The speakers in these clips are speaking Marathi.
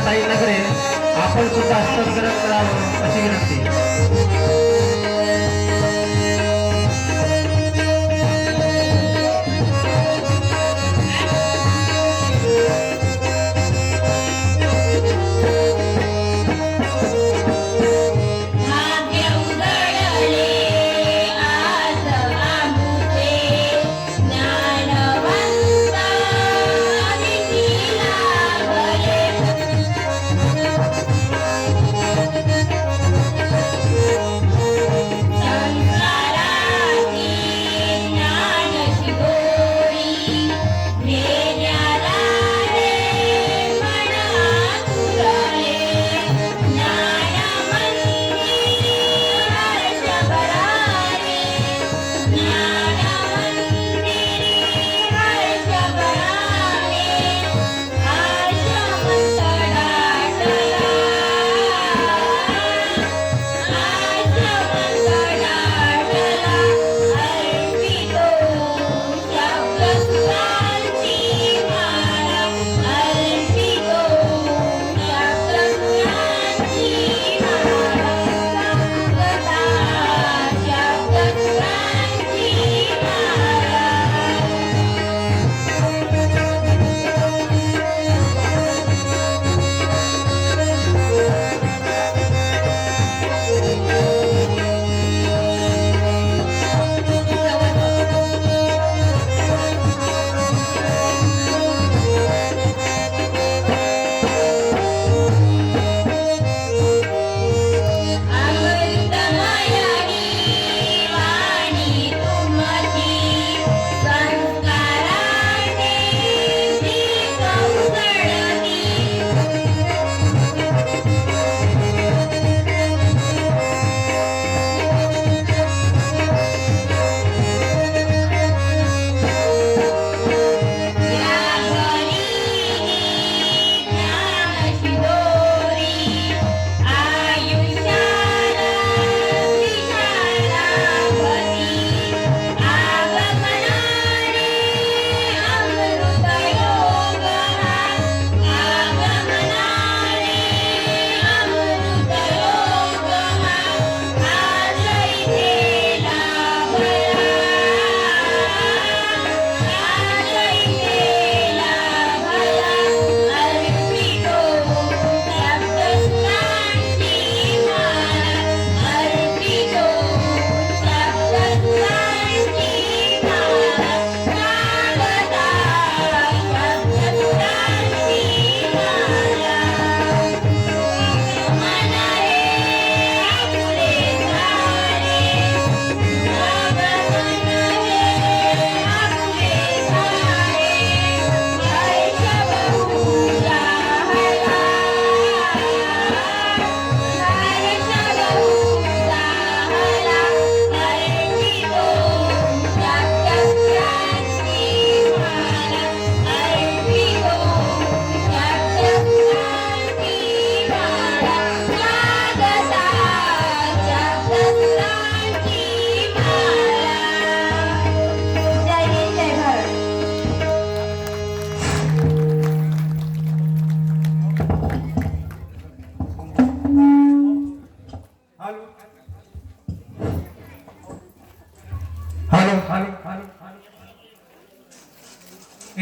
ताई नगरे आपण सुद्धा हस्तांतरण करावं अशी विनंती।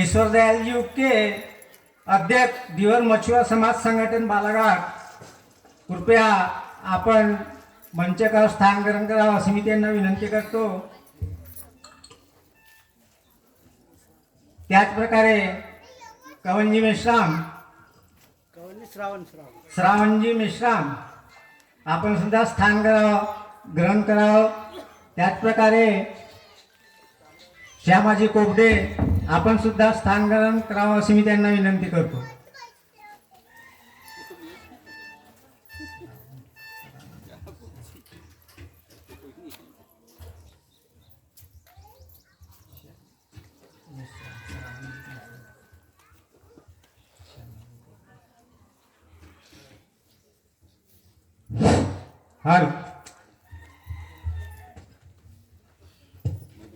ईश्वर दयाल जी के अध्यक्ष दिवर मछुआ समाज संघटन बालाघाट कृपया आपण मंचकावर स्थान ग्रहण करावं अशी मी त्यांना विनंती करतो। त्याच प्रकारे कवनजी मेश्राम श्रावणजी मेश्राम आपण सुद्धा स्थान ग्रहण करावं। त्याच प्रकारे श्यामाजी कोबडे आपण सुद्धा स्थान ग्रहण करावं अशी मी त्यांना विनंती करतो।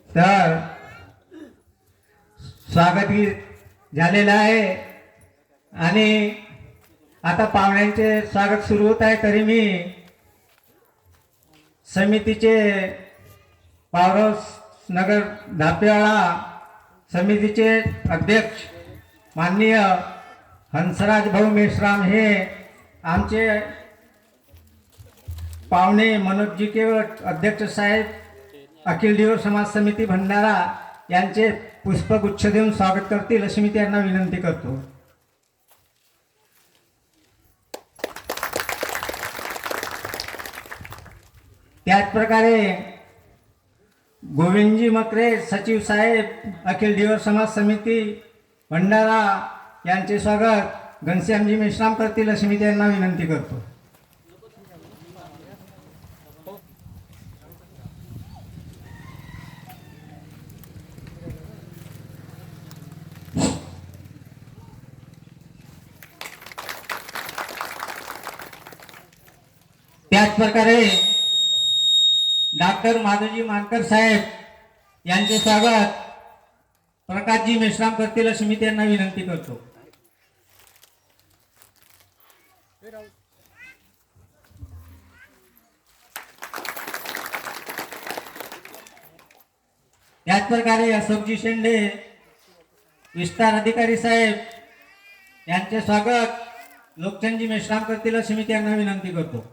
तर स्वागत झालेलं आहे आणि आता पाहुण्यांचे स्वागत सुरू होत आहे, तरी मी समितीचे पावरस नगर धापेवाडा समितीचे अध्यक्ष माननीय हंसराज भाऊ मेश्राम हे आमचे पाहुणे मनोजजी केवट अध्यक्ष साहेब अखिल दिवर समाज समिती भंडारा यांचे पुष्पगुच्छ देऊन स्वागत करतील अशी मी त्यांना विनंती करतो. त्याचप्रकारे गोविंदजी मकरे सचिव साहेब अखिल दिवर समाज समिती भंडारा यांचे स्वागत घनश्यामजी मेश्राम करतील अशी मी त्यांना विनंती करतो. त्याचप्रकारे डॉक्टर माधवजी मानकर साहेब यांचे स्वागत प्रकाशजी मेश्राम करतील अशी मी त्यांना विनंती करतो. त्याचप्रकारे अशोकजी शेंडे विस्तार अधिकारी साहेब यांचे स्वागत लोकचंदजी मेश्राम करतील अशी मी त्यांना विनंती करतो.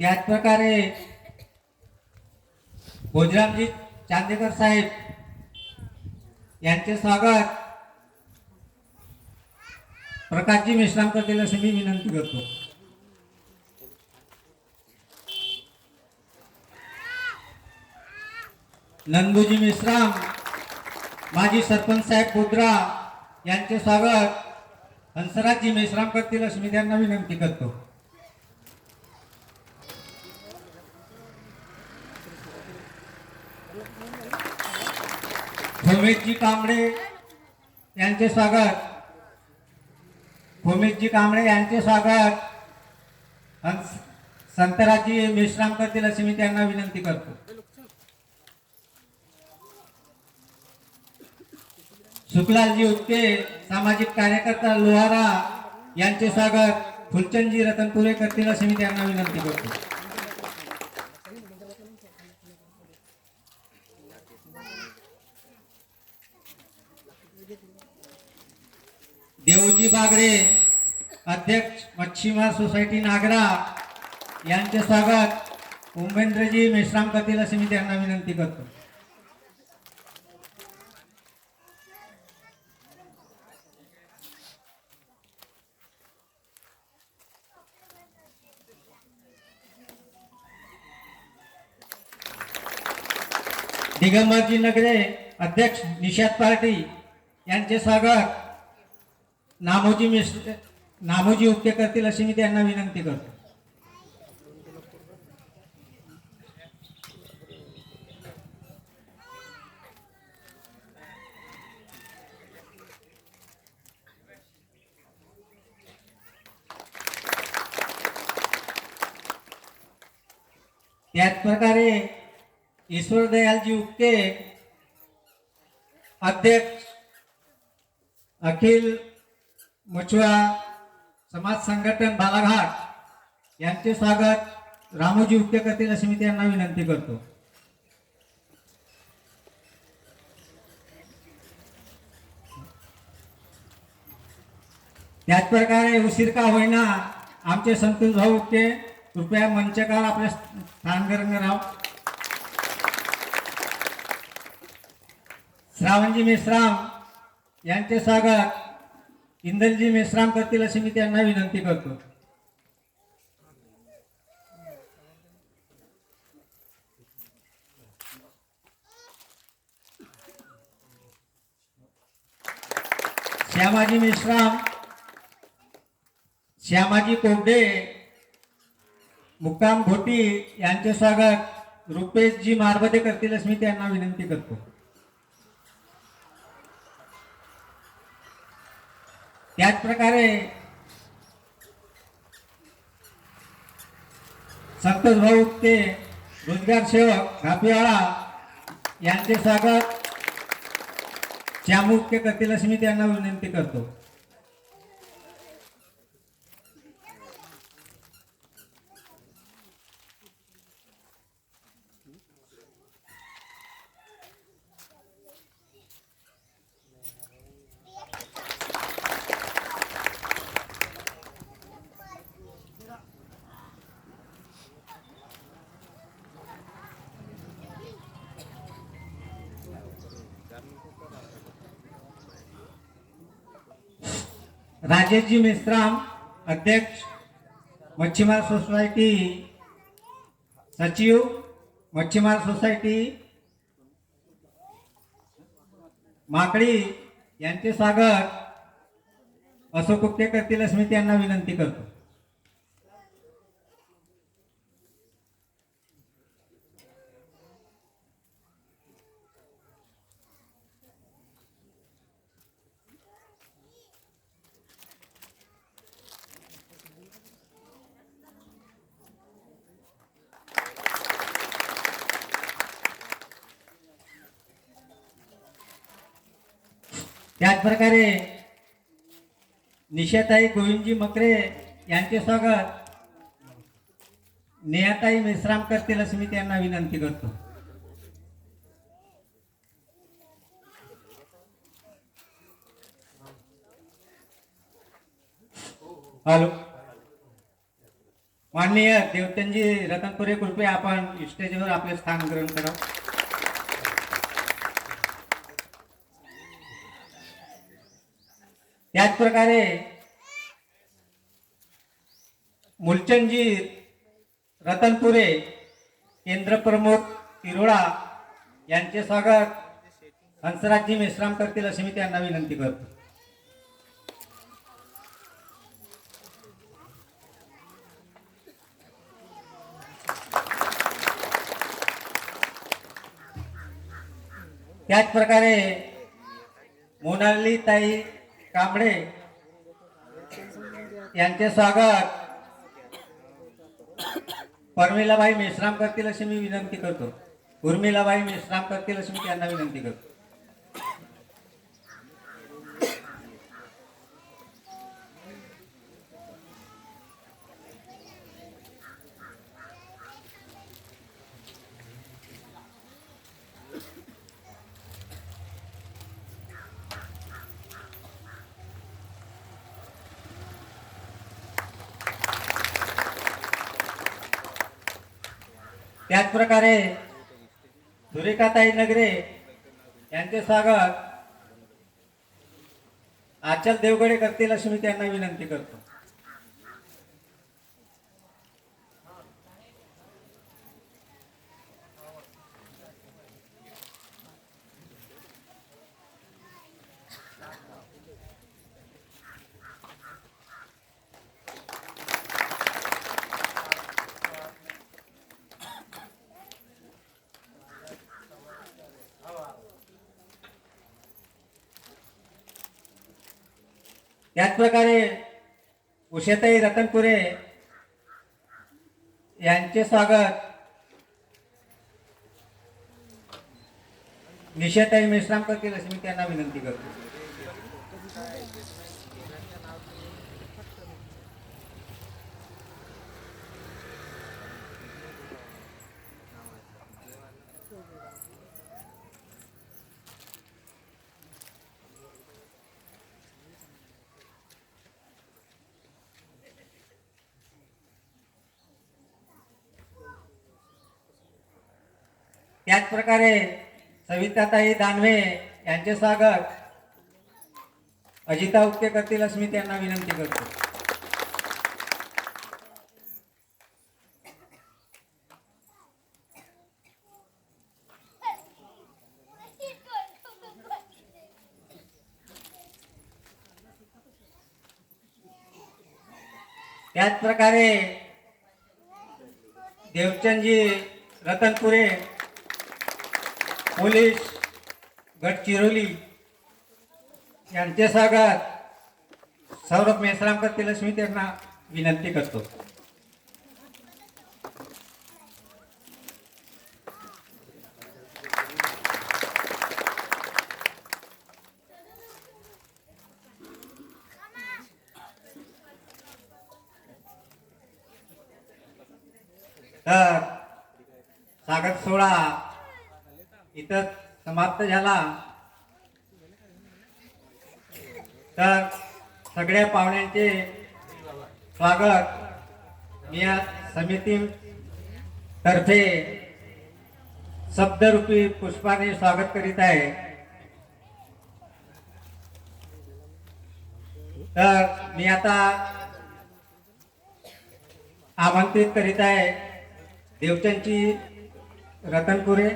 त्याचप्रकारे भोजरामजी चांदेकर साहेब यांचे स्वागत प्रकाशजी मेश्राम करतील अशी मी विनंती करतो. नंदूजी मेश्राम माजी सरपंच साहेब बोद्रा यांचे स्वागत हंसराजजी मेश्राम करतील अशी मी त्यांना विनंती करतो. भोमेशजी कांबळे यांचे स्वागत भोमेशजी कांबळे यांचे स्वागत संतराजी मेश्राम करतील अशी मी त्यांना विनंती करतो. सुखलालजी उत्ते सामाजिक कार्यकर्ता लोहारा यांचे स्वागत फुलचंदजी रतनपुरे करतील अशी मी त्यांना विनंती करतो. देवजी बागरे अध्यक्ष मच्छीमार सोसायटी नागरा यांचे स्वागत उमेंद्रजी मेश्राम करतील अशी मी त्यांना विनंती करतो. दिगंबरजी नगरे अध्यक्ष निषाद पार्टी यांचे स्वागत नामोजी उपटे करतील अशी मी त्यांना विनंती करतो. त्याचप्रकारे ईश्वर दयालजी उपटे अध्यक्ष अखिल मछुआ समाज संघटन बालाघाट यांचे स्वागत रामोजी उपटे करतील अशी मी त्यांना विनंती करतो. त्याचप्रकारे उशीर का होईना आमचे संतोष भाऊ उपटे कृपया मंचकार आपल्या स्थान करावं. श्रावणजी मेश्राम यांचे स्वागत इंदलजी मेश्राम करतील अशी मी त्यांना विनंती करतो. श्यामाजी मेश्राम श्यामाजी कोबडे मुक्काम घोटी यांचे स्वागत रुपेशजी मारबदे करतील अशी मी त्यांना विनंती करतो. त्याचप्रकारे संतोष भाऊ उपटे रोजगार सेवक घापीवाळा यांचे स्वागत मुख्य करतील अशी मी त्यांना विनंती करतो. राजेशजी मेश्राम अध्यक्ष मच्छीमार सोसायटी, सचिव मच्छीमार सोसायटी माकडी यांचे स्वागत अशोक गुप्ते करतील अशी मी त्यांना विनंती करतो. त्याच प्रकारे निशाताई गोविंदजी मकरे यांचे स्वागत नेहाताई मेश्राम करतील अशी मी त्यांना विनंती करतो. हॅलो, माननीय देवचंदजी रतनपुरे कृपया आपण स्टेजवर आपले स्थान ग्रहण करा. त्याच प्रकारे मुलचंदजी रतनपुरे केंद्र प्रमुख तिरोडा यांचे स्वागत हंसराजजी मेश्राम करतील अशी मी त्यांना विनंती करतो. त्याच प्रकारे मोनाली ताई कांबळे यांचे स्वागत परमिलाबाई मेश्राम करतील अशी मी विनंती करतो. उर्मिलाबाई मेश्राम करतील अशी मी त्यांना विनंती करतो. त्याच प्रकारे सुरेखाताई नगरे यांचे स्वागत आचल देवगडे करतील अशी मी त्यांना विनंती करतो. त्याच प्रकारे उषाताई रतनपुरे यांचे स्वागत निशाताई मेश्राम करतील अशी मी त्यांना विनंती करतो. त्याच प्रकारे सविताताई दानवे यांचे स्वागत अजिता उपके करतील अशी मी त्यांना विनंती करतो. त्याच प्रकारे देवचंदजी रतनपुरे पोलीस गडचिरोली यांचे स्वागत सौरभ मेश्राम करतील अशी मी त्यांना विनंती करतो. तर स्वागत सोहळा इथं समाप्त झाला. तर सगळ्या पाहुण्यांचे स्वागत मी या समितीतर्फे शब्दरूपी पुष्पाने स्वागत करीत आहे. तर मी आता आमंत्रित करीत आहे देवचंदची रतनपुरे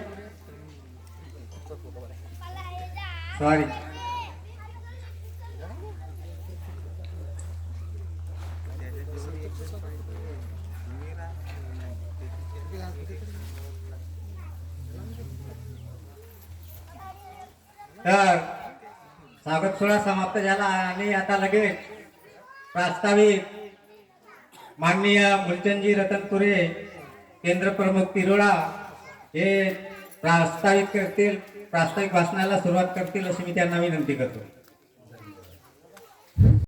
सॉरी तर स्वागत सोहळा समाप्त झाला आणि आता लगेच प्रास्ताविक माननीय मुलचंदजी रतनपुरे केंद्र प्रमुख तिरोडा हे प्रास्ताविक भाषणाला सुरुवात करतील अशी मी त्यांना विनंती करतो.